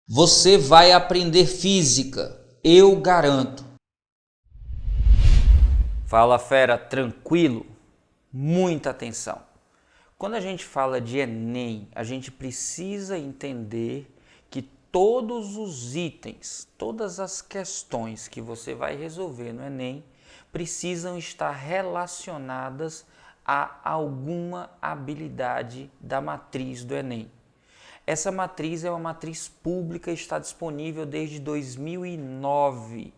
Você vai aprender física, eu garanto. Fala fera, tranquilo? Muita atenção. Quando a gente fala de Enem, a gente precisa entender que todos os itens, todas as questões que você vai resolver no Enem precisam estar relacionadas a alguma habilidade da matriz do Enem. Essa matriz é uma matriz pública e está disponível desde 2009,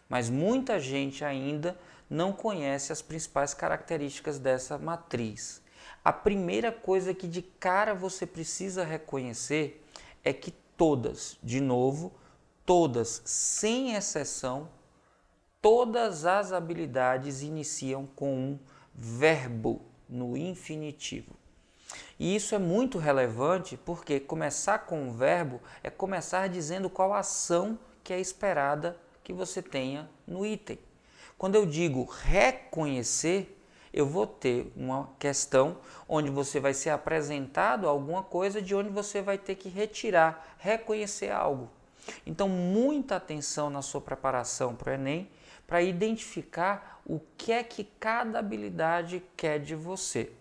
mas muita gente ainda não conhece as principais características dessa matriz. A primeira coisa que de cara você precisa reconhecer é que todas, de novo, todas, sem exceção, todas as habilidades iniciam com um verbo no infinitivo. E isso é muito relevante porque começar com um verbo é começar dizendo qual ação que é esperada que você tenha no item. Quando eu digo reconhecer, eu vou ter uma questão onde você vai ser apresentado alguma coisa de onde você vai ter que retirar, reconhecer algo. Então, muita atenção na sua preparação para o Enem para identificar o que é que cada habilidade quer de você.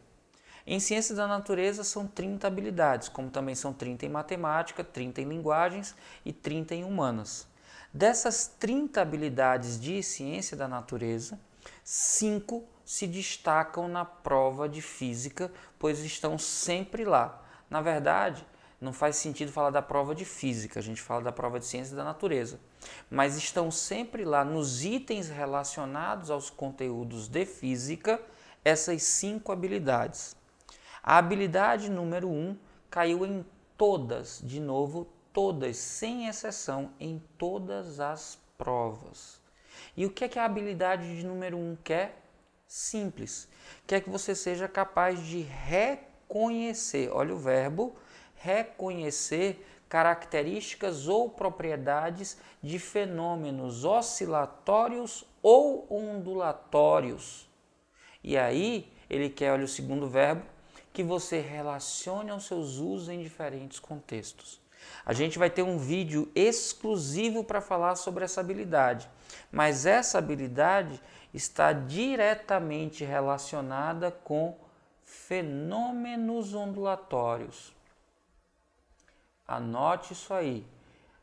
Em ciências da natureza são 30 habilidades, como também são 30 em matemática, 30 em linguagens e 30 em humanas. Dessas 30 habilidades de ciência da natureza, 5 se destacam na prova de física, pois estão sempre lá. Na verdade, não faz sentido falar da prova de física, a gente fala da prova de ciência da natureza. Mas estão sempre lá nos itens relacionados aos conteúdos de física, essas 5 habilidades. A habilidade número 1 caiu em todas, de novo, todas, sem exceção, em todas as provas. E o que é que a habilidade de número 1 quer? Simples. Quer que você seja capaz de reconhecer, olha o verbo, reconhecer características ou propriedades de fenômenos oscilatórios ou ondulatórios. E aí, ele quer, olha o segundo verbo, que você relacione aos seus usos em diferentes contextos. A gente vai ter um vídeo exclusivo para falar sobre essa habilidade, mas essa habilidade está diretamente relacionada com fenômenos ondulatórios. Anote isso aí.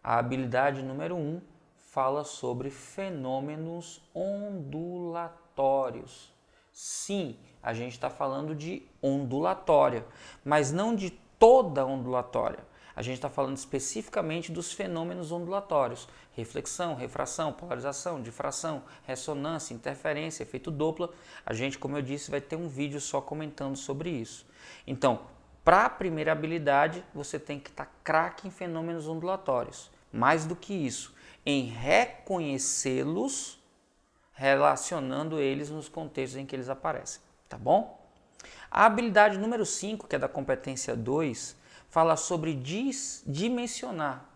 A habilidade número 1 fala sobre fenômenos ondulatórios. Sim, a gente está falando de ondulatória, mas não de toda ondulatória. A gente está falando especificamente dos fenômenos ondulatórios: reflexão, refração, polarização, difração, ressonância, interferência, efeito Doppler. A gente, como eu disse, vai ter um vídeo só comentando sobre isso. Então, para a primeira habilidade, você tem que estar craque em fenômenos ondulatórios. Mais do que isso, em reconhecê-los, relacionando eles nos contextos em que eles aparecem, tá bom? A habilidade número 5, que é da competência 2, fala sobre dimensionar,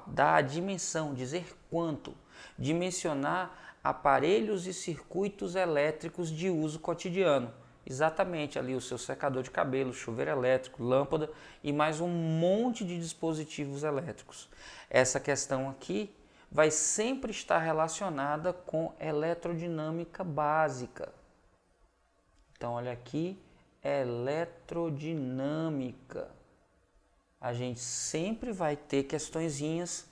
dar a dimensão, dizer quanto, dimensionar aparelhos e circuitos elétricos de uso cotidiano. Exatamente ali o seu secador de cabelo, chuveiro elétrico, lâmpada e mais um monte de dispositivos elétricos. Essa questão aqui vai sempre estar relacionada com eletrodinâmica básica. Então, olha aqui, eletrodinâmica. A gente sempre vai ter questõezinhas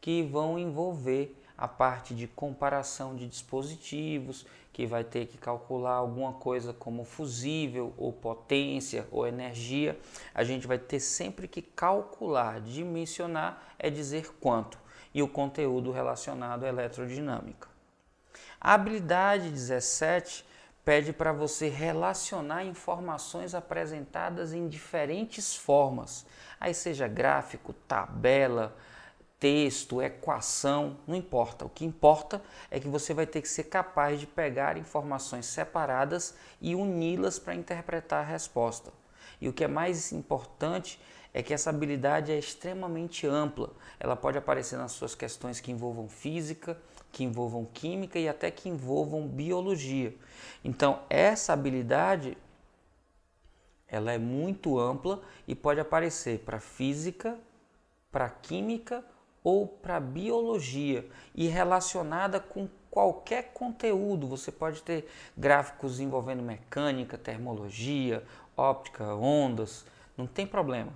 que vão envolver a parte de comparação de dispositivos, que vai ter que calcular alguma coisa como fusível, ou potência, ou energia. A gente vai ter sempre que calcular, dimensionar é dizer quanto, e o conteúdo relacionado à eletrodinâmica. A habilidade 17 pede para você relacionar informações apresentadas em diferentes formas, aí seja gráfico, tabela, texto, equação, não importa. O que importa é que você vai ter que ser capaz de pegar informações separadas e uni-las para interpretar a resposta. E o que é mais importante é que essa habilidade é extremamente ampla. Ela pode aparecer nas suas questões que envolvam física, que envolvam química e até que envolvam biologia. Então, essa habilidade ela é muito ampla e pode aparecer para física, para química ou para biologia e relacionada com qualquer conteúdo. Você pode ter gráficos envolvendo mecânica, termologia, óptica, ondas, não tem problema.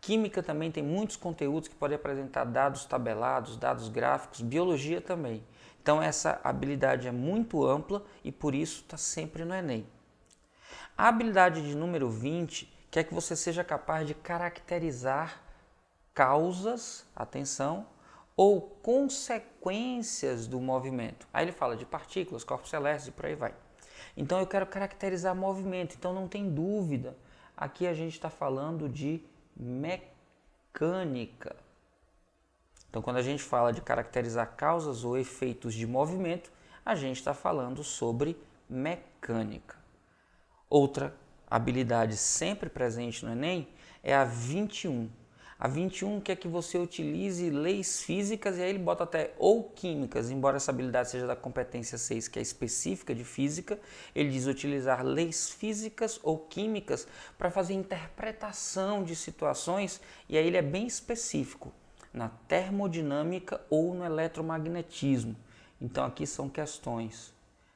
Química também tem muitos conteúdos que podem apresentar dados tabelados, dados gráficos, biologia também. Então essa habilidade é muito ampla e por isso está sempre no Enem. A habilidade de número 20 quer que você seja capaz de caracterizar causas, atenção, ou consequências do movimento. Aí ele fala de partículas, corpos celestes e por aí vai. Então eu quero caracterizar movimento, então não tem dúvida. Aqui a gente está falando de mecânica. Então quando a gente fala de caracterizar causas ou efeitos de movimento, a gente está falando sobre mecânica. Outra habilidade sempre presente no Enem é a 21. A 21 quer que você utilize leis físicas e aí ele bota até ou químicas, embora essa habilidade seja da competência 6, que é específica de física, ele diz utilizar leis físicas ou químicas para fazer interpretação de situações e aí ele é bem específico, na termodinâmica ou no eletromagnetismo. Então aqui são questões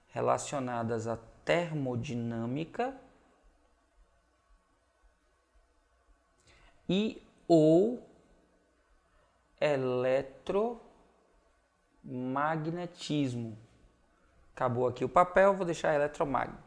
relacionadas à termodinâmica e ou eletromagnetismo. Acabou aqui o papel, vou deixar eletromagnetismo.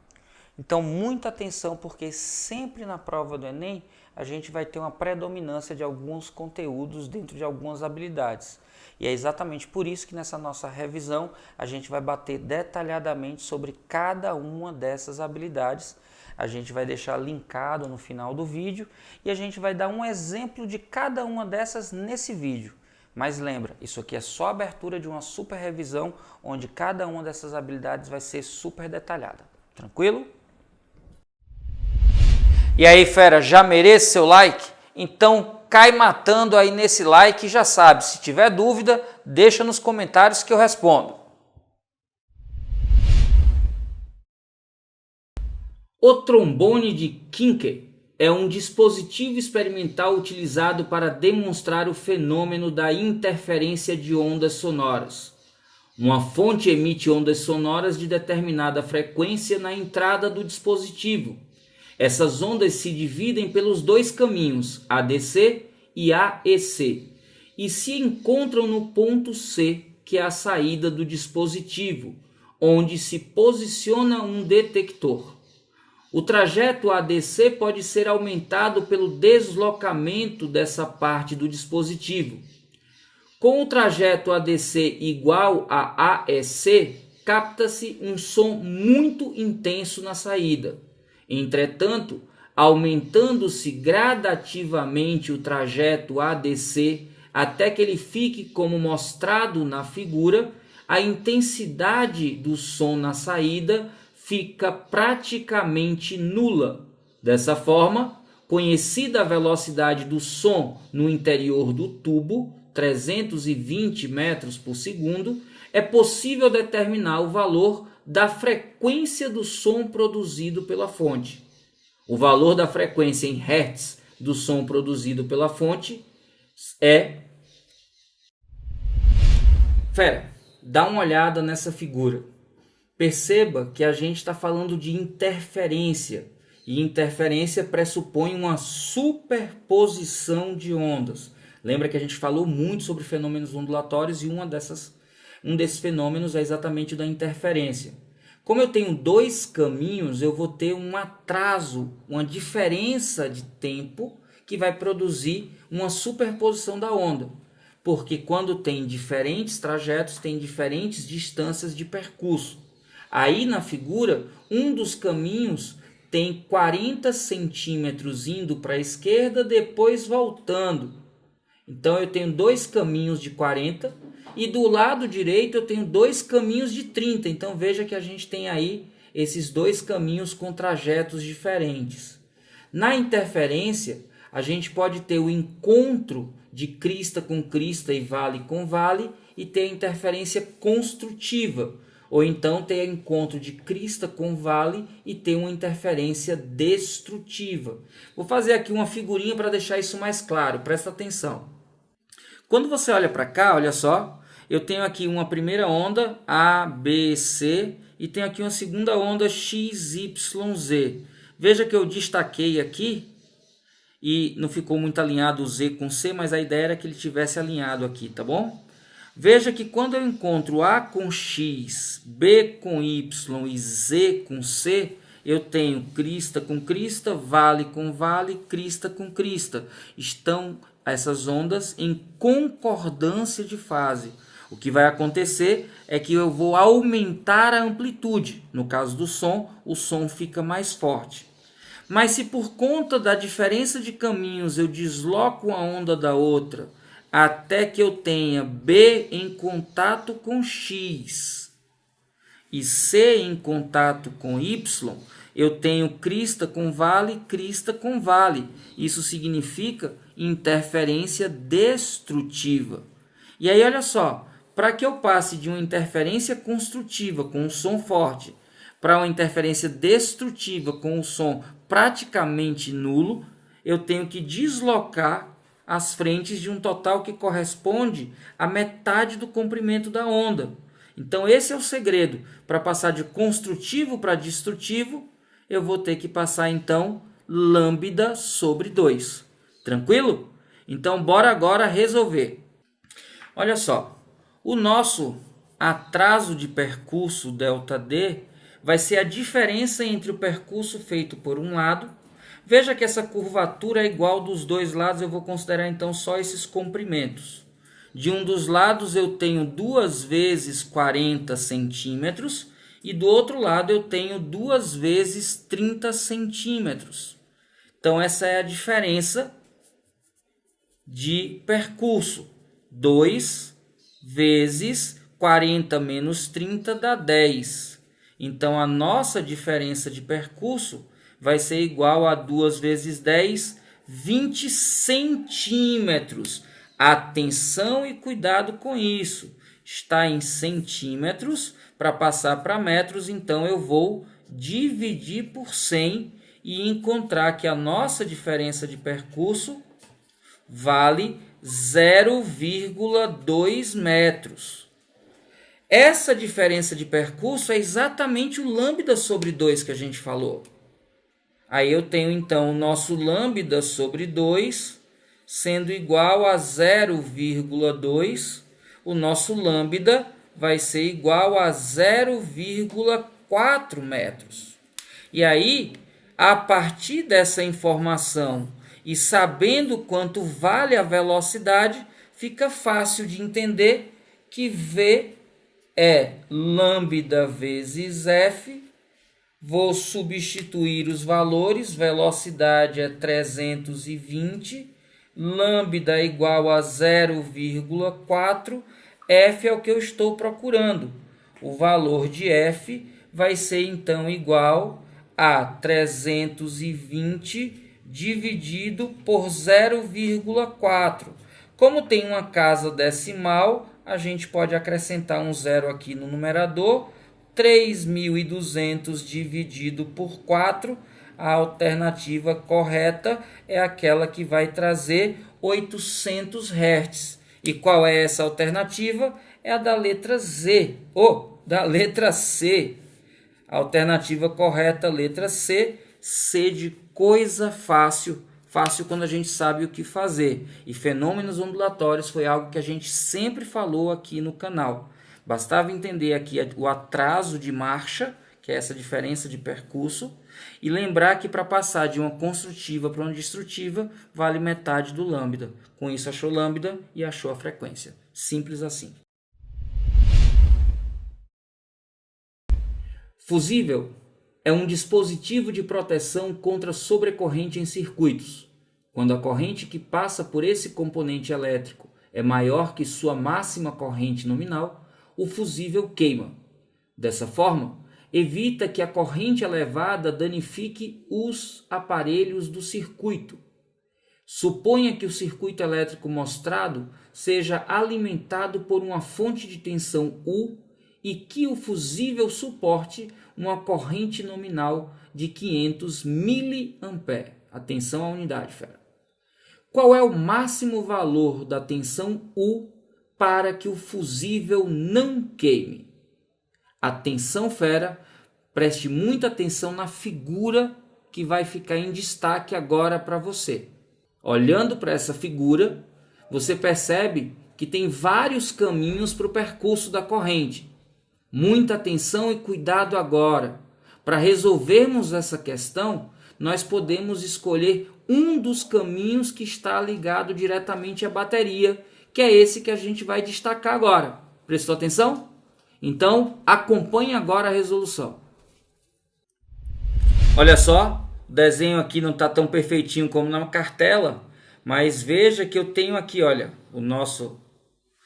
Então, muita atenção, porque sempre na prova do Enem a gente vai ter uma predominância de alguns conteúdos dentro de algumas habilidades. E é exatamente por isso que nessa nossa revisão a gente vai bater detalhadamente sobre cada uma dessas habilidades. A gente vai deixar linkado no final do vídeo e a gente vai dar um exemplo de cada uma dessas nesse vídeo. Mas lembra, isso aqui é só a abertura de uma super revisão onde cada uma dessas habilidades vai ser super detalhada. Tranquilo? E aí, fera, já merece seu like? Então cai matando aí nesse like e já sabe, se tiver dúvida, deixa nos comentários que eu respondo. O trombone de Kinkel é um dispositivo experimental utilizado para demonstrar o fenômeno da interferência de ondas sonoras. Uma fonte emite ondas sonoras de determinada frequência na entrada do dispositivo. Essas ondas se dividem pelos dois caminhos, ADC e AEC, e se encontram no ponto C, que é a saída do dispositivo, onde se posiciona um detector. O trajeto ADC pode ser aumentado pelo deslocamento dessa parte do dispositivo. Com o trajeto ADC igual a AEC, capta-se um som muito intenso na saída. Entretanto, aumentando-se gradativamente o trajeto ADC até que ele fique como mostrado na figura, a intensidade do som na saída fica praticamente nula. Dessa forma, conhecida a velocidade do som no interior do tubo, 320 metros por segundo, é possível determinar o valor da frequência do som produzido pela fonte. O valor da frequência em Hertz do som produzido pela fonte é... Fera, dá uma olhada nessa figura. Perceba que a gente está falando de interferência, e interferência pressupõe uma superposição de ondas. Lembra que a gente falou muito sobre fenômenos ondulatórios e um desses fenômenos é exatamente o da interferência. Como eu tenho dois caminhos, eu vou ter um atraso, uma diferença de tempo que vai produzir uma superposição da onda. Porque quando tem diferentes trajetos, tem diferentes distâncias de percurso. Aí na figura, um dos caminhos tem 40 centímetros indo para a esquerda, depois voltando. Então eu tenho dois caminhos de 40 e do lado direito eu tenho dois caminhos de 30. Então veja que a gente tem aí esses dois caminhos com trajetos diferentes. Na interferência, a gente pode ter o encontro de crista com crista e vale com vale e ter a interferência construtiva. Ou então ter encontro de crista com vale e ter uma interferência destrutiva. Vou fazer aqui uma figurinha para deixar isso mais claro, presta atenção. Quando você olha para cá, olha só, eu tenho aqui uma primeira onda A, B, C e tenho aqui uma segunda onda X, Y, Z. Veja que eu destaquei aqui e não ficou muito alinhado o Z com C, mas a ideia era que ele tivesse alinhado aqui, tá bom? Veja que quando eu encontro A com X, B com Y e Z com C, eu tenho crista com crista, vale com vale, crista com crista. Estão essas ondas em concordância de fase. O que vai acontecer é que eu vou aumentar a amplitude. No caso do som, o som fica mais forte. Mas se por conta da diferença de caminhos eu desloco uma onda da outra, até que eu tenha B em contato com X e C em contato com Y, eu tenho crista com vale, crista com vale. Isso significa interferência destrutiva. E aí, olha só, para que eu passe de uma interferência construtiva com um som forte para uma interferência destrutiva com um som praticamente nulo, eu tenho que deslocar as frentes de um total que corresponde à metade do comprimento da onda. Então esse é o segredo. Para passar de construtivo para destrutivo, eu vou ter que passar então lambda sobre 2. Tranquilo? Então bora agora resolver. Olha só, o nosso atraso de percurso ΔD vai ser a diferença entre o percurso feito por um lado. Veja que essa curvatura é igual dos dois lados, eu vou considerar então só esses comprimentos. De um dos lados eu tenho 2 vezes 40 centímetros e do outro lado eu tenho 2 vezes 30 centímetros. Então essa é a diferença de percurso. 2 vezes 40 menos 30 dá 10. Então a nossa diferença de percurso vai ser igual a 2 vezes 10, 20 centímetros. Atenção e cuidado com isso. Está em centímetros, para passar para metros, então eu vou dividir por 100 e encontrar que a nossa diferença de percurso vale 0,2 metros. Essa diferença de percurso é exatamente o lambda sobre 2 que a gente falou. Aí eu tenho então o nosso lambda sobre 2 sendo igual a 0,2. O nosso lambda vai ser igual a 0,4 metros. E aí, a partir dessa informação e sabendo quanto vale a velocidade, fica fácil de entender que V é lambda vezes F. Vou substituir os valores, velocidade é 320, lambda é igual a 0,4, F é o que eu estou procurando. O valor de F vai ser então igual a 320 dividido por 0,4. Como tem uma casa decimal, a gente pode acrescentar um zero aqui no numerador. 3.200 dividido por 4, a alternativa correta é aquela que vai trazer 800 Hz. E qual é essa alternativa? É a da letra Z, ou da letra C. A alternativa correta, letra C, C de coisa fácil. Fácil quando a gente sabe o que fazer. E fenômenos ondulatórios foi algo que a gente sempre falou aqui no canal. Bastava entender aqui o atraso de marcha, que é essa diferença de percurso, e lembrar que para passar de uma construtiva para uma destrutiva, vale metade do lambda. Com isso achou lambda e achou a frequência. Simples assim. Fusível é um dispositivo de proteção contra sobrecorrente em circuitos. Quando a corrente que passa por esse componente elétrico é maior que sua máxima corrente nominal, o fusível queima. Dessa forma, evita que a corrente elevada danifique os aparelhos do circuito. Suponha que o circuito elétrico mostrado seja alimentado por uma fonte de tensão U e que o fusível suporte uma corrente nominal de 500 mA. Atenção à unidade, fera. Qual é o máximo valor da tensão U para que o fusível não queime? Atenção, fera, preste muita atenção na figura que vai ficar em destaque agora para você. Olhando para essa figura, você percebe que tem vários caminhos para o percurso da corrente. Muita atenção e cuidado agora. Para resolvermos essa questão, nós podemos escolher um dos caminhos que está ligado diretamente à bateria, que é esse que a gente vai destacar agora. Prestou atenção? Então, acompanhe agora a resolução. Olha só, o desenho aqui não está tão perfeitinho como na cartela, mas veja que eu tenho aqui, olha,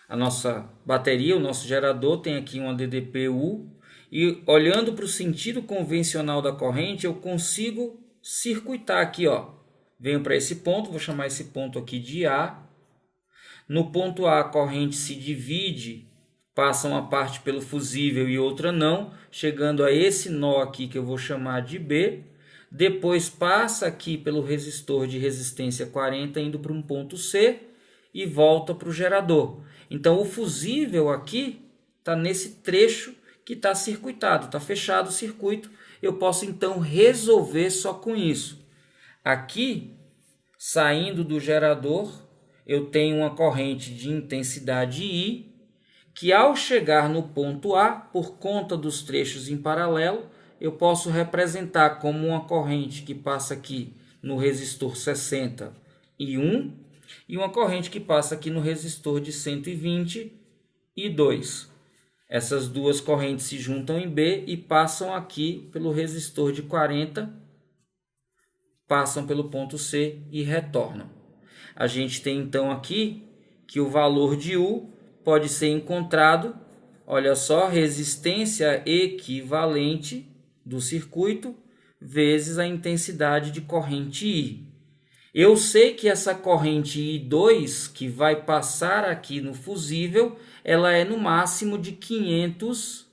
a nossa bateria, o nosso gerador tem aqui uma DDPU, e olhando para o sentido convencional da corrente, eu consigo circuitar aqui, ó. Venho para esse ponto, vou chamar esse ponto aqui de A. No ponto A, a corrente se divide, passa uma parte pelo fusível e outra não, chegando a esse nó aqui que eu vou chamar de B. Depois passa aqui pelo resistor de resistência 40, indo para um ponto C e volta para o gerador. Então o fusível aqui está nesse trecho que está circuitado, está fechado o circuito. Eu posso então resolver só com isso. Aqui, saindo do gerador, eu tenho uma corrente de intensidade I, que ao chegar no ponto A, por conta dos trechos em paralelo, eu posso representar como uma corrente que passa aqui no resistor 60 e 1, e uma corrente que passa aqui no resistor de 120 e 2. Essas duas correntes se juntam em B e passam aqui pelo resistor de 40, passam pelo ponto C e retornam. A gente tem então aqui que o valor de U pode ser encontrado, olha só, resistência equivalente do circuito vezes a intensidade de corrente I. Eu sei que essa corrente I2 que vai passar aqui no fusível, ela é no máximo de 500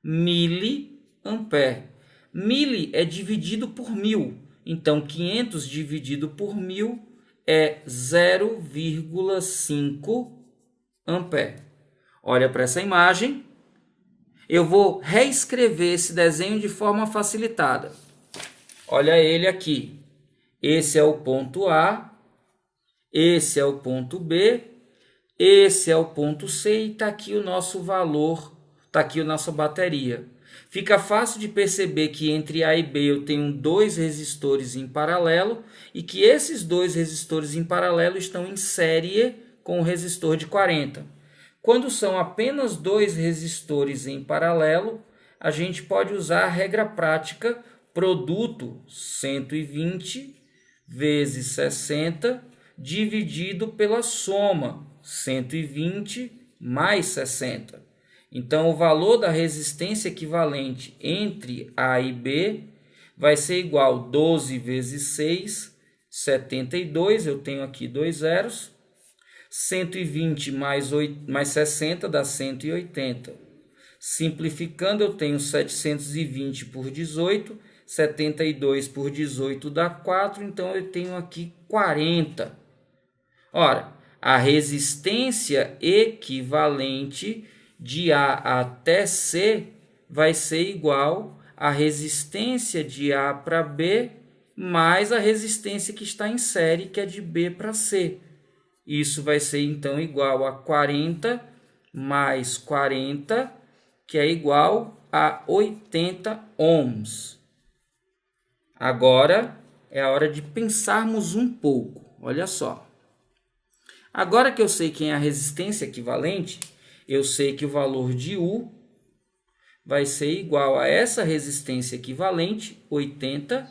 miliampere. Mili é dividido por 1000, então 500 dividido por 1000 é 0,5 ampere. Olha para essa imagem. Eu vou reescrever esse desenho de forma facilitada. Olha ele aqui. Esse é o ponto A, esse é o ponto B, esse é o ponto C e está aqui o nosso valor, está aqui a nossa bateria. Fica fácil de perceber que entre A e B eu tenho dois resistores em paralelo e que esses dois resistores em paralelo estão em série com o resistor de 40. Quando são apenas dois resistores em paralelo, a gente pode usar a regra prática produto 120 vezes 60 dividido pela soma 120 mais 60. Então, o valor da resistência equivalente entre A e B vai ser igual a 12 vezes 6, 72, eu tenho aqui dois zeros, 120 mais 60 dá 180. Simplificando, eu tenho 720 por 18, 72 por 18 dá 4, então eu tenho aqui 40. Ora, a resistência equivalente de A até C vai ser igual à resistência de A para B mais a resistência que está em série, que é de B para C. Isso vai ser então igual a 40 mais 40, que é igual a 80 ohms. Agora é a hora de pensarmos um pouco. Olha só. Agora que eu sei quem é a resistência equivalente, eu sei que o valor de U vai ser igual a essa resistência equivalente, 80,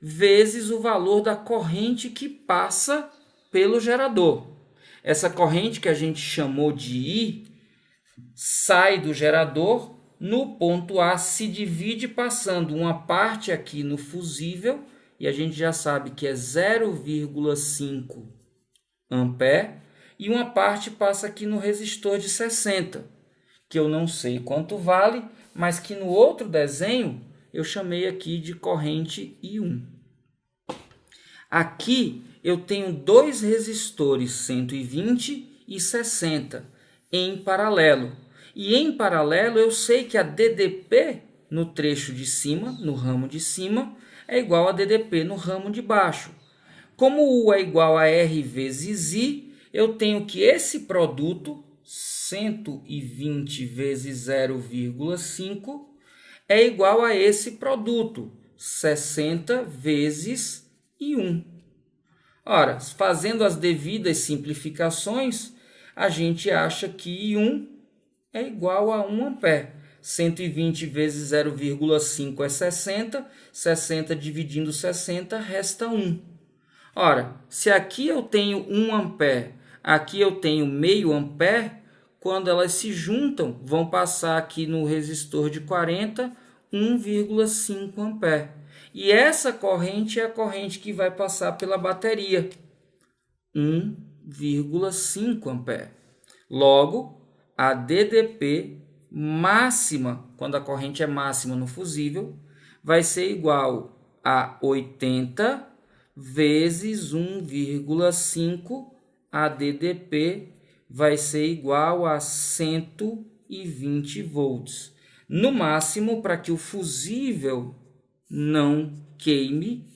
vezes o valor da corrente que passa pelo gerador. Essa corrente que a gente chamou de I sai do gerador, no ponto A se divide passando uma parte aqui no fusível, e a gente já sabe que é 0,5 ampere, e uma parte passa aqui no resistor de 60, que eu não sei quanto vale, mas que no outro desenho eu chamei aqui de corrente I1. Aqui eu tenho dois resistores 120 e 60 em paralelo. E em paralelo eu sei que a DDP no trecho de cima, no ramo de cima, é igual a DDP no ramo de baixo. Como U é igual a R vezes I, eu tenho que esse produto, 120 vezes 0,5, é igual a esse produto, 60 vezes I1. Ora, fazendo as devidas simplificações, a gente acha que I1 é igual a 1 ampere. 120 vezes 0,5 é 60, 60 dividindo 60 resta 1. Ora, se aqui eu tenho 1 ampere, aqui eu tenho meio ampere, quando elas se juntam, vão passar aqui no resistor de 40, 1,5 ampere. E essa corrente é a corrente que vai passar pela bateria, 1,5 ampere. Logo, a DDP máxima, quando a corrente é máxima no fusível, vai ser igual a 80 vezes 1,5, a DDP vai ser igual a 120 volts. No máximo, para que o fusível não queime,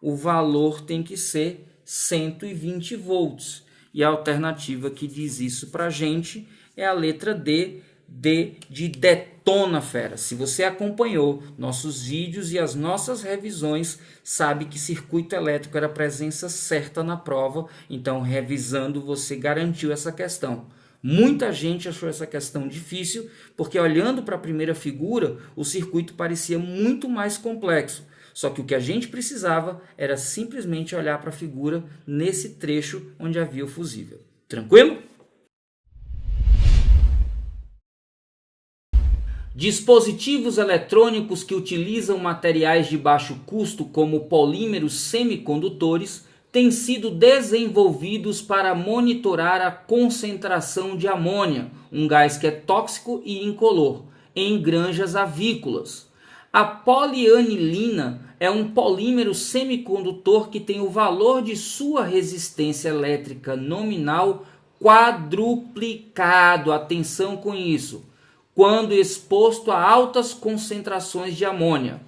o valor tem que ser 120 volts. E a alternativa que diz isso para a gente é a letra D, D de detona, fera. Se você acompanhou nossos vídeos e as nossas revisões, sabe que circuito elétrico era a presença certa na prova, então revisando você garantiu essa questão. Muita gente achou essa questão difícil, porque olhando para a primeira figura, o circuito parecia muito mais complexo. Só que o que a gente precisava era simplesmente olhar para a figura nesse trecho onde havia o fusível. Tranquilo? Dispositivos eletrônicos que utilizam materiais de baixo custo como polímeros semicondutores têm sido desenvolvidos para monitorar a concentração de amônia, um gás que é tóxico e incolor, em granjas avícolas. A polianilina é um polímero semicondutor que tem o valor de sua resistência elétrica nominal quadruplicado, atenção com isso, quando exposto a altas concentrações de amônia.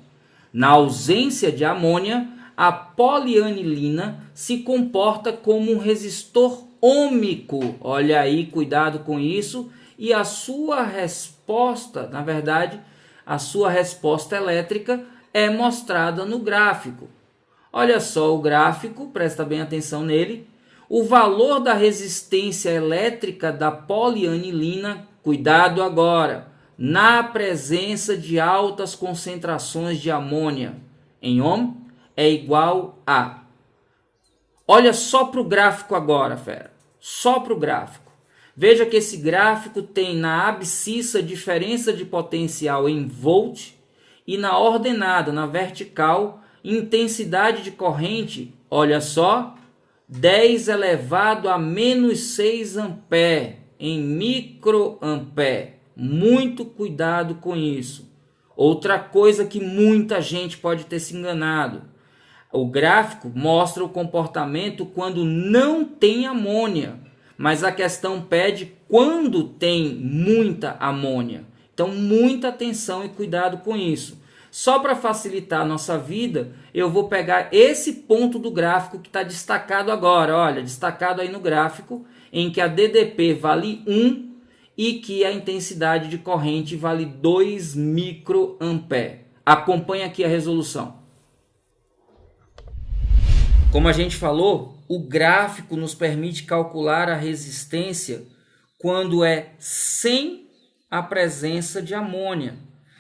Na ausência de amônia, a polianilina se comporta como um resistor ôhmico. Olha aí, cuidado com isso. E a sua resposta, na verdade, a sua resposta elétrica é mostrada no gráfico. Olha só o gráfico, presta bem atenção nele. O valor da resistência elétrica da polianilina, cuidado agora, na presença de altas concentrações de amônia em ohm, é igual a... Olha só para o gráfico agora, fera. Só para o gráfico. Veja que esse gráfico tem na abscissa diferença de potencial em volt e na ordenada, na vertical, intensidade de corrente, olha só, 10 elevado a menos 6 ampere em microampere. Muito cuidado com isso. Outra coisa que muita gente pode ter se enganado. O gráfico mostra o comportamento quando não tem amônia, mas a questão pede quando tem muita amônia. Então, muita atenção e cuidado com isso. Só para facilitar a nossa vida, eu vou pegar esse ponto do gráfico que está destacado agora. Olha, destacado aí no gráfico, em que a DDP vale 1 e que a intensidade de corrente vale 2 microampere. Acompanhe aqui a resolução. Como a gente falou, o gráfico nos permite calcular a resistência quando é sem a presença de amônia.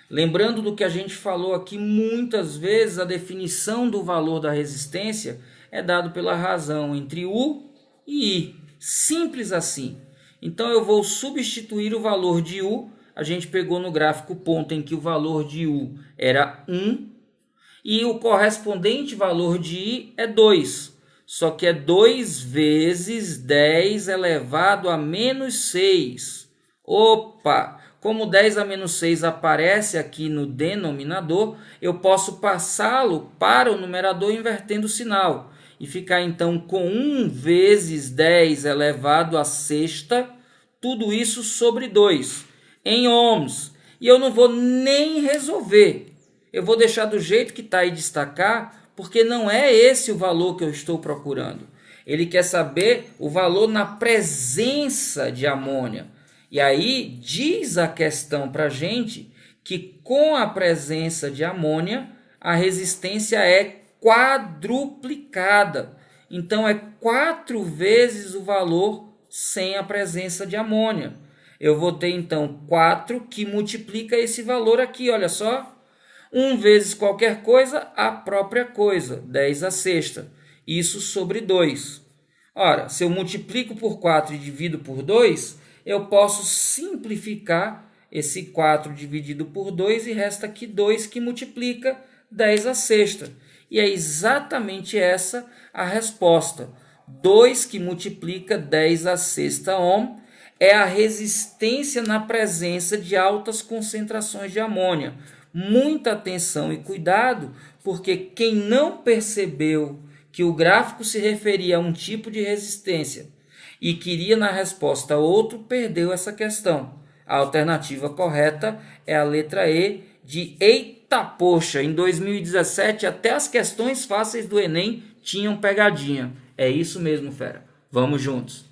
Lembrando do que a gente falou aqui, muitas vezes a definição do valor da resistência é dado pela razão entre U e I. Simples assim. Então eu vou substituir o valor de U. A gente pegou no gráfico o ponto em que o valor de U era 1 e o correspondente valor de I é 2. Só que é 2 vezes 10 elevado a menos 6. Opa! Como 10 a menos 6 aparece aqui no denominador, eu posso passá-lo para o numerador invertendo o sinal. e ficar então com 1 vezes 10 elevado à sexta, tudo isso sobre 2, em ohms. E eu não vou nem resolver. Eu vou deixar do jeito que está aí destacar, porque não é esse o valor que eu estou procurando. Ele quer saber o valor na presença de amônia. E aí diz a questão para a gente que com a presença de amônia, a resistência é quadruplicada. Então é 4 vezes o valor sem a presença de amônia. Eu vou ter então 4 que multiplica esse valor aqui, olha só. 1 vezes qualquer coisa, a própria coisa, 10 à sexta. Isso sobre 2. Ora, se eu multiplico por 4 e divido por 2, eu posso simplificar esse 4 dividido por 2 e resta aqui 2 que multiplica 10 à sexta. E é exatamente essa a resposta. 2 que multiplica 10 à sexta ohm é a resistência na presença de altas concentrações de amônia. Muita atenção e cuidado, porque quem não percebeu que o gráfico se referia a um tipo de resistência e queria na resposta outro, perdeu essa questão. A alternativa correta é a letra E de eita poxa. Em 2017 até as questões fáceis do Enem tinham pegadinha. É isso mesmo, fera. Vamos juntos.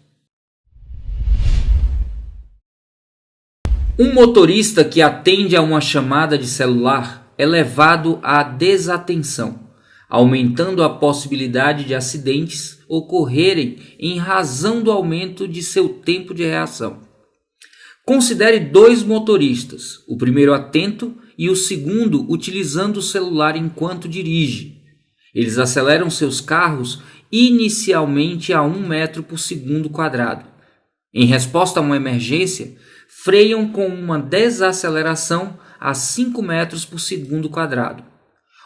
Um motorista que atende a uma chamada de celular é levado à desatenção, aumentando a possibilidade de acidentes ocorrerem em razão do aumento de seu tempo de reação. Considere 2 motoristas, o primeiro atento e o segundo utilizando o celular enquanto dirige. Eles aceleram seus carros inicialmente a 1 metro por segundo quadrado. Em resposta a uma emergência, freiam com uma desaceleração a 5 metros por segundo quadrado.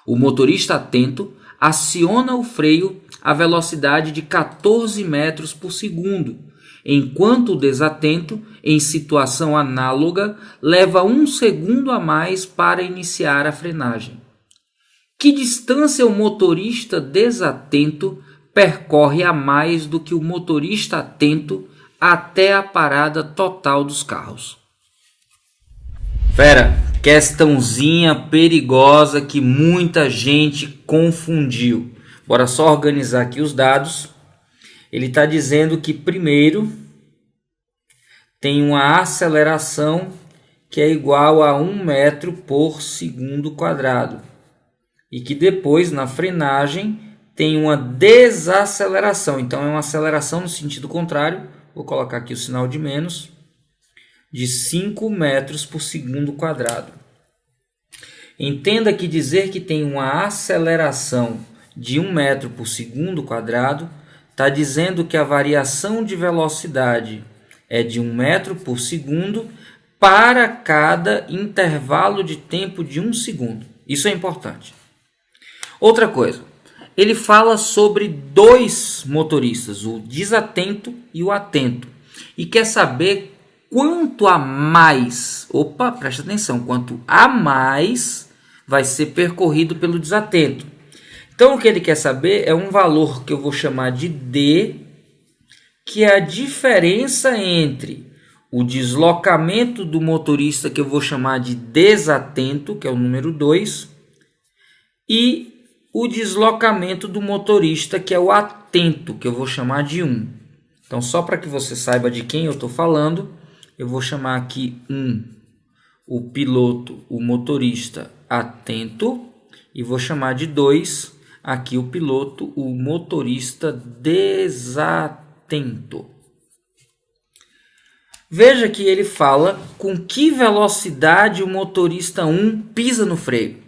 O motorista atento aciona o freio a velocidade de 14 metros por segundo, enquanto o desatento, em situação análoga, leva 1 segundo a mais para iniciar a frenagem. Que distância o motorista desatento percorre a mais do que o motorista atento até a parada total dos carros? Fera, questãozinha perigosa que muita gente confundiu. Bora só organizar aqui os dados. Ele está dizendo que primeiro tem uma aceleração que é igual a 1 metro por segundo quadrado. E que depois, na frenagem, tem uma desaceleração. Então, é uma aceleração no sentido contrário. Vou colocar aqui o sinal de menos. De 5 metros por segundo quadrado. Entenda que dizer que tem uma aceleração de 1 metro por segundo quadrado está dizendo que a variação de velocidade é de 1 metro por segundo para cada intervalo de tempo de 1 segundo. Isso é importante. Outra coisa, ele fala sobre 2 motoristas, o desatento e o atento, e quer saber quanto a mais, presta atenção, quanto a mais vai ser percorrido pelo desatento. Então o que ele quer saber é um valor que eu vou chamar de D, que é a diferença entre o deslocamento do motorista, que eu vou chamar de desatento, que é o número 2, e o deslocamento do motorista, que é o atento, que eu vou chamar de 1. Então, só para que você saiba de quem eu estou falando, eu vou chamar aqui 1, o piloto, o motorista atento, e vou chamar de 2, aqui o piloto, o motorista desatento. Veja que ele fala com que velocidade o motorista 1 pisa no freio.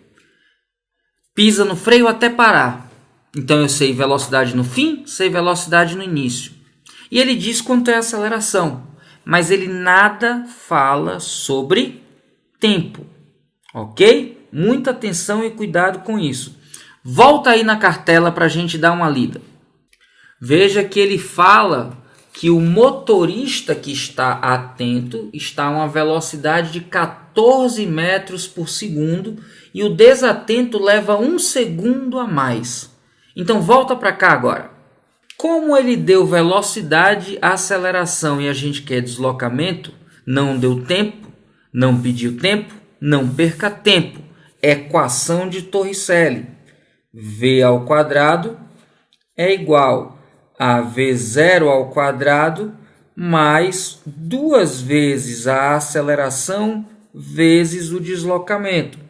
Pisa no freio até parar. Então eu sei velocidade no fim, sei velocidade no início. E ele diz quanto é a aceleração, mas ele nada fala sobre tempo. Ok? Muita atenção e cuidado com isso. Volta aí na cartela para a gente dar uma lida. Veja que ele fala que o motorista que está atento está a uma velocidade de 14 metros por segundo e o desatento leva 1 segundo a mais. Então volta para cá agora. Como ele deu velocidade, aceleração e a gente quer deslocamento, não deu tempo, não pediu tempo, não perca tempo. Equação de Torricelli. V ao quadrado é igual a V0 ao quadrado mais 2 vezes a aceleração vezes o deslocamento.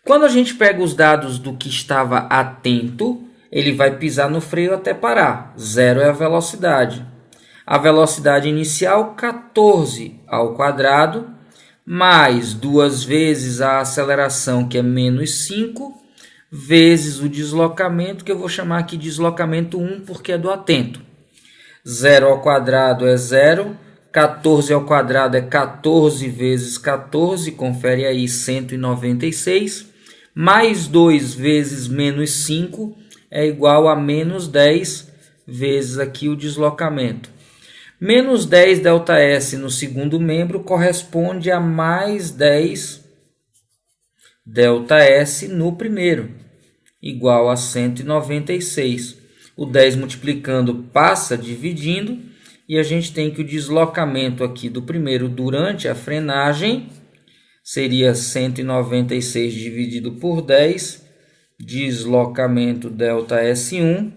Quando a gente pega os dados do que estava atento, ele vai pisar no freio até parar. 0 é a velocidade. A velocidade inicial, 14 ao quadrado, mais 2 vezes a aceleração, que é menos 5, vezes o deslocamento, que eu vou chamar aqui de deslocamento 1, porque é do atento. 0 ao quadrado é 0, 14 ao quadrado é 14 vezes 14, confere aí 196, mais 2 vezes menos 5 é igual a menos 10 vezes aqui o deslocamento. Menos 10 ΔS no segundo membro corresponde a mais 10 ΔS no primeiro, igual a 196. O 10 multiplicando passa dividindo, e a gente tem que o deslocamento aqui do primeiro durante a frenagem seria 196 dividido por 10, deslocamento ΔS1,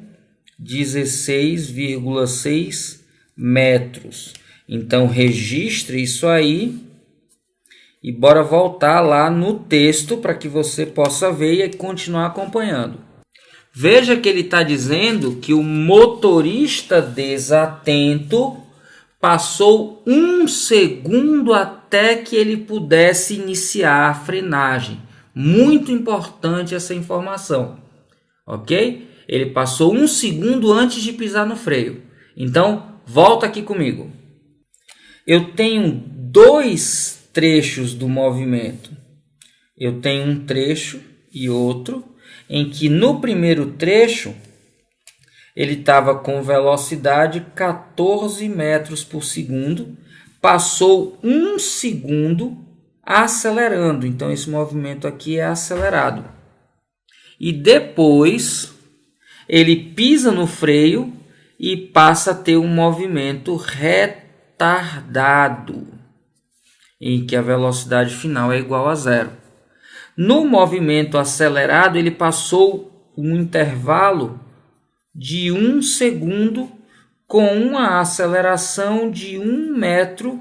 16,6 metros. Então registre isso aí e bora voltar lá no texto para que você possa ver e continuar acompanhando. Veja que ele está dizendo que o motorista desatento passou 1 segundo até que ele pudesse iniciar a frenagem. Muito importante essa informação, ok? Ele passou 1 segundo antes de pisar no freio. Então, volta aqui comigo. Eu tenho 2 trechos do movimento. Eu tenho um trecho e outro, em que no primeiro trecho ele estava com velocidade 14 metros por segundo, passou 1 segundo acelerando, então esse movimento aqui é acelerado. E depois ele pisa no freio e passa a ter um movimento retardado, em que a velocidade final é igual a 0. No movimento acelerado, ele passou um intervalo de 1 segundo com uma aceleração de 1 metro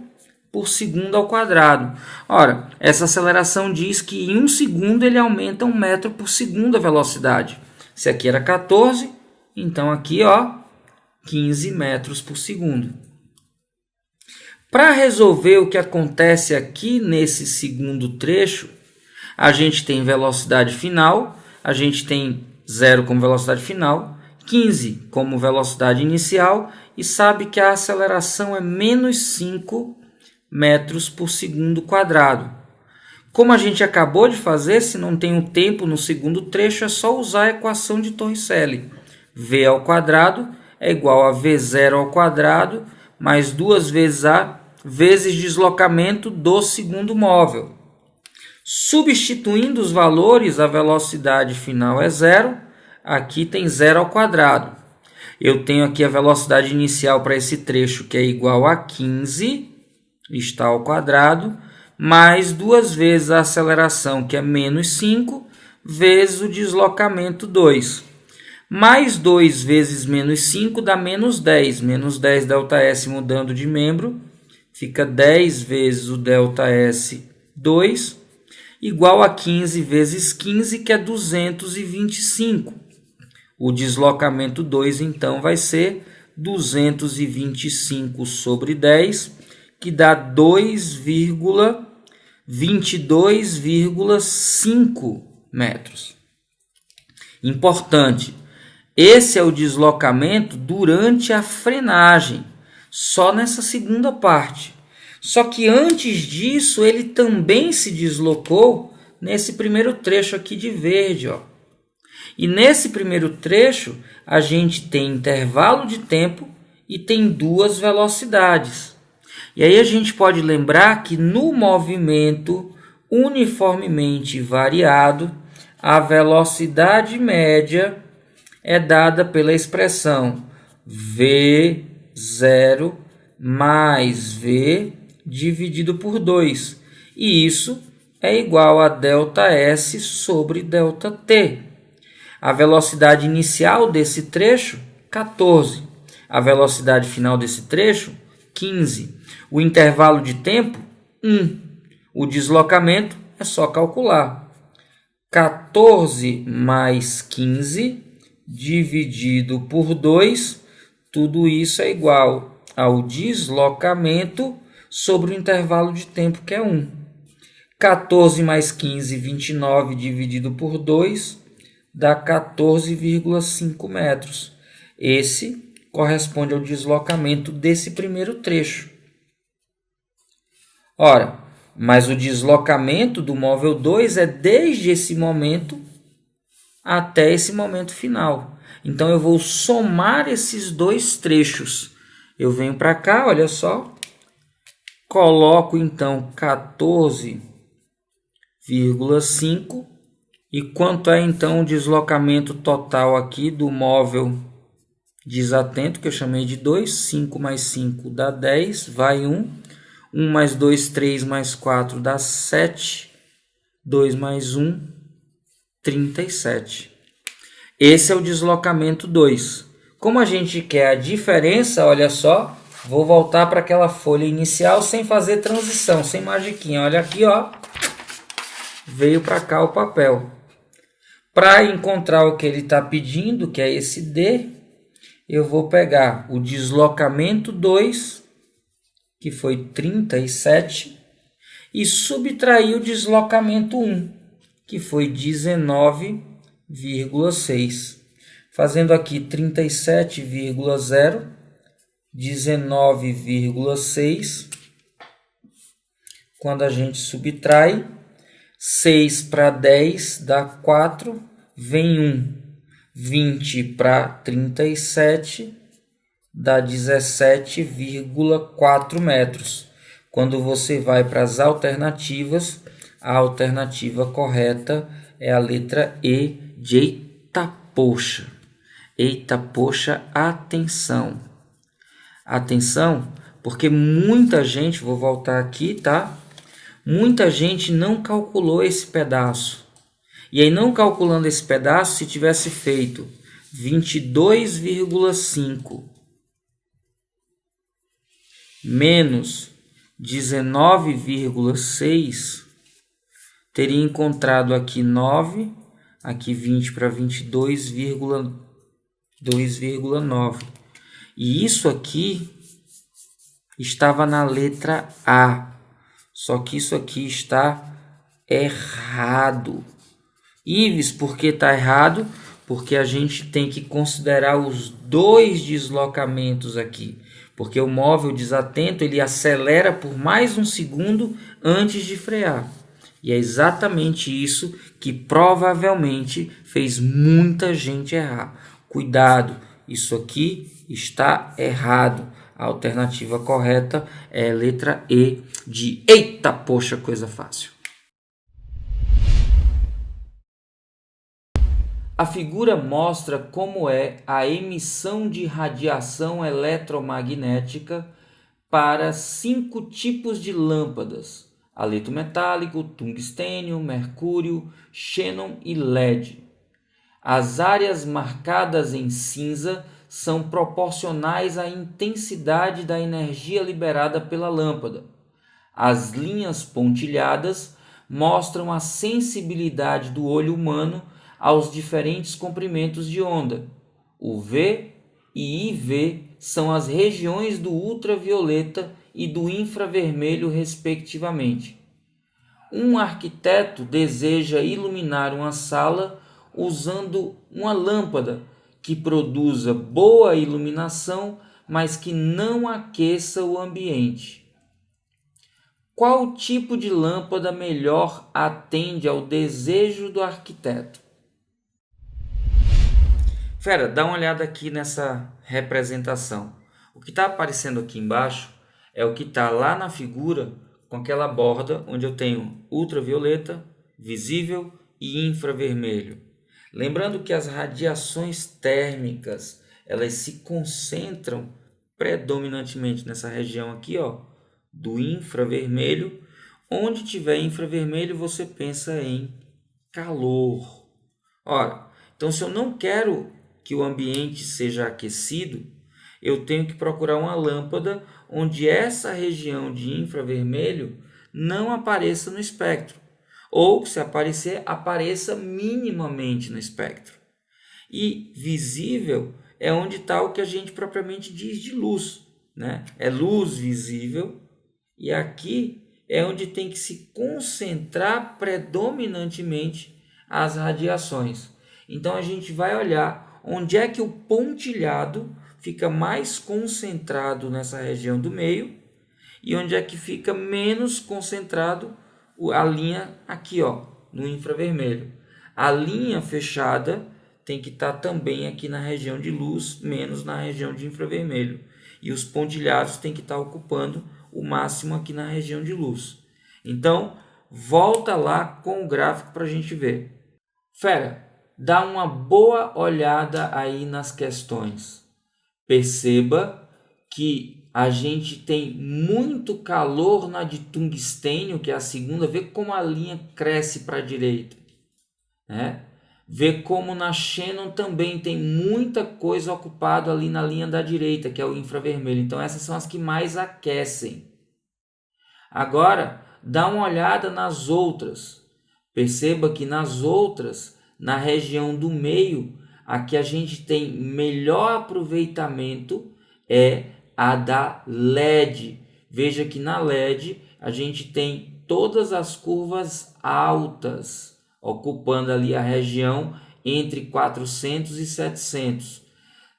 por segundo ao quadrado. Ora, essa aceleração diz que em 1 segundo ele aumenta 1 metro por segundo a velocidade. Se aqui era 14, então aqui, 15 metros por segundo. Para resolver o que acontece aqui nesse segundo trecho, a gente tem velocidade final, a gente tem 0 como velocidade final, 15 como velocidade inicial e sabe que a aceleração é menos 5 metros por segundo quadrado. Como a gente acabou de fazer, se não tem o tempo no segundo trecho, é só usar a equação de Torricelli. V ao quadrado é igual a V0 ao quadrado mais 2 vezes A vezes deslocamento do segundo móvel. Substituindo os valores, a velocidade final é 0, aqui tem 0 ao quadrado. Eu tenho aqui a velocidade inicial para esse trecho, que é igual a 15, está ao quadrado, mais 2 vezes a aceleração, que é menos 5, vezes o deslocamento 2. Mais 2 vezes menos 5 dá menos 10. Menos 10 ΔS mudando de membro, fica 10 vezes o ΔS2, igual a 15 vezes 15, que é 225. O deslocamento 2, então, vai ser 225 sobre 10, que dá 22,5 metros. Importante, esse é o deslocamento durante a frenagem, só nessa segunda parte. Só que antes disso, ele também se deslocou nesse primeiro trecho aqui de verde, E nesse primeiro trecho, a gente tem intervalo de tempo e tem 2 velocidades. E aí a gente pode lembrar que no movimento uniformemente variado, a velocidade média é dada pela expressão V0 mais V dividido por 2. E isso é igual a ΔS sobre ΔT. A velocidade inicial desse trecho, 14. A velocidade final desse trecho, 15. O intervalo de tempo, 1. O deslocamento é só calcular. 14 mais 15 dividido por 2, tudo isso é igual ao deslocamento sobre o intervalo de tempo, que é 1. 14 mais 15, 29 dividido por 2, dá 14,5 metros. Esse corresponde ao deslocamento desse primeiro trecho. Ora, mas o deslocamento do móvel 2 é desde esse momento até esse momento final. Então, eu vou somar esses dois trechos. Eu venho para cá, olha só. Coloco, então, 14,5. E quanto é, então, o deslocamento total aqui do móvel desatento, que eu chamei de 2. 5 mais 5 dá 10, vai 1. 1 mais 2, 3 mais 4 dá 7. 2 mais 1, 37. Esse é o deslocamento 2. Como a gente quer a diferença, olha só, vou voltar para aquela folha inicial sem fazer transição, sem magiquinha. Olha aqui, ó, veio para cá o papel. Para encontrar o que ele está pedindo, que é esse D, eu vou pegar o deslocamento 2, que foi 37, e subtrair o deslocamento 1, que foi 19,6. Fazendo aqui 37,0, 19,6. Quando a gente subtrai, 6 para 10 dá 4, vem 1. 20 para 37 dá 17,4 metros. Quando você vai para as alternativas, a alternativa correta é a letra E de eita poxa. Eita poxa, atenção. Atenção, porque muita gente, vou voltar aqui, tá? Muita gente não calculou esse pedaço. E aí, não calculando esse pedaço, se tivesse feito 22,5 menos 19,6, teria encontrado aqui 9, aqui 20 para 22,2,9. E isso aqui estava na letra A, só que isso aqui está errado. Ives, por que está errado? Porque a gente tem que considerar os dois deslocamentos aqui. Porque o móvel desatento, ele acelera por mais um segundo antes de frear. E é exatamente isso que provavelmente fez muita gente errar. Cuidado, isso aqui está errado. A alternativa correta é a letra E de eita poxa, coisa fácil. A figura mostra como é a emissão de radiação eletromagnética para 5 tipos de lâmpadas: haleto metálico, tungstênio, mercúrio, xênon e LED. As áreas marcadas em cinza são proporcionais à intensidade da energia liberada pela lâmpada. As linhas pontilhadas mostram a sensibilidade do olho humano aos diferentes comprimentos de onda. O V e IV são as regiões do ultravioleta e do infravermelho, respectivamente. Um arquiteto deseja iluminar uma sala usando uma lâmpada que produza boa iluminação, mas que não aqueça o ambiente. Qual tipo de lâmpada melhor atende ao desejo do arquiteto? Fera, dá uma olhada aqui nessa representação. O que está aparecendo aqui embaixo é o que está lá na figura com aquela borda onde eu tenho ultravioleta, visível e infravermelho. Lembrando que as radiações térmicas, elas se concentram predominantemente nessa região aqui, ó, do infravermelho. Onde tiver infravermelho, você pensa em calor. Ora, então se eu não quero que o ambiente seja aquecido, eu tenho que procurar uma lâmpada onde essa região de infravermelho não apareça no espectro, ou se aparecer, apareça minimamente no espectro. E visível é onde está o que a gente propriamente diz de luz, né? É luz visível, e aqui é onde tem que se concentrar predominantemente as radiações. Então a gente vai olhar onde é que o pontilhado fica mais concentrado nessa região do meio e onde é que fica menos concentrado a linha aqui, ó, no infravermelho. A linha fechada tem que estar também aqui na região de luz, menos na região de infravermelho. E os pontilhados tem que estar ocupando o máximo aqui na região de luz. Então, volta lá com o gráfico para a gente ver. Fera, dá uma boa olhada aí nas questões. Perceba que a gente tem muito calor na de tungstênio, que é a segunda. Vê como a linha cresce para a direita, né? Vê como na xenon também tem muita coisa ocupada ali na linha da direita, que é o infravermelho. Então essas são as que mais aquecem. Agora, dá uma olhada nas outras. Perceba que nas outras, na região do meio, a que a gente tem melhor aproveitamento é a da LED. Veja que na LED a gente tem todas as curvas altas, ocupando ali a região entre 400 e 700.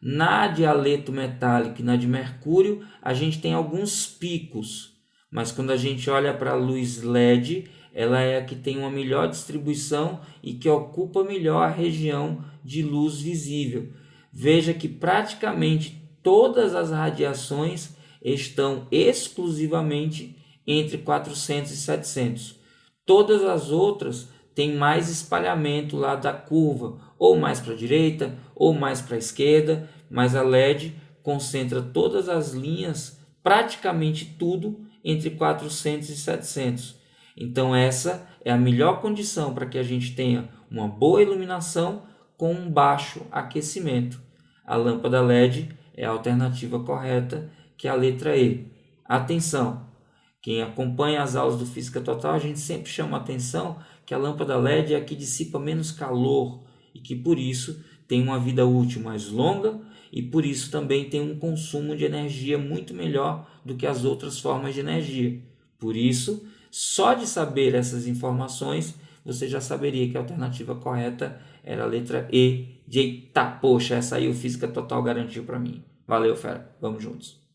Na de haleto metálico e na de mercúrio, a gente tem alguns picos, mas quando a gente olha para a luz LED, ela é a que tem uma melhor distribuição e que ocupa melhor a região de luz visível. Veja que praticamente todas as radiações estão exclusivamente entre 400 e 700. Todas as outras têm mais espalhamento lá da curva, ou mais para a direita, ou mais para a esquerda, mas a LED concentra todas as linhas, praticamente tudo, entre 400 e 700. Então essa é a melhor condição para que a gente tenha uma boa iluminação com um baixo aquecimento. A lâmpada LED é a alternativa correta, que é a letra E. Atenção! Quem acompanha as aulas do Física Total, a gente sempre chama a atenção que a lâmpada LED é a que dissipa menos calor e que por isso tem uma vida útil mais longa e por isso também tem um consumo de energia muito melhor do que as outras formas de energia. Por isso, só de saber essas informações, você já saberia que a alternativa correta era a letra E de eita, poxa, essa aí o Física Total garantiu para mim. Valeu, fera. Vamos juntos.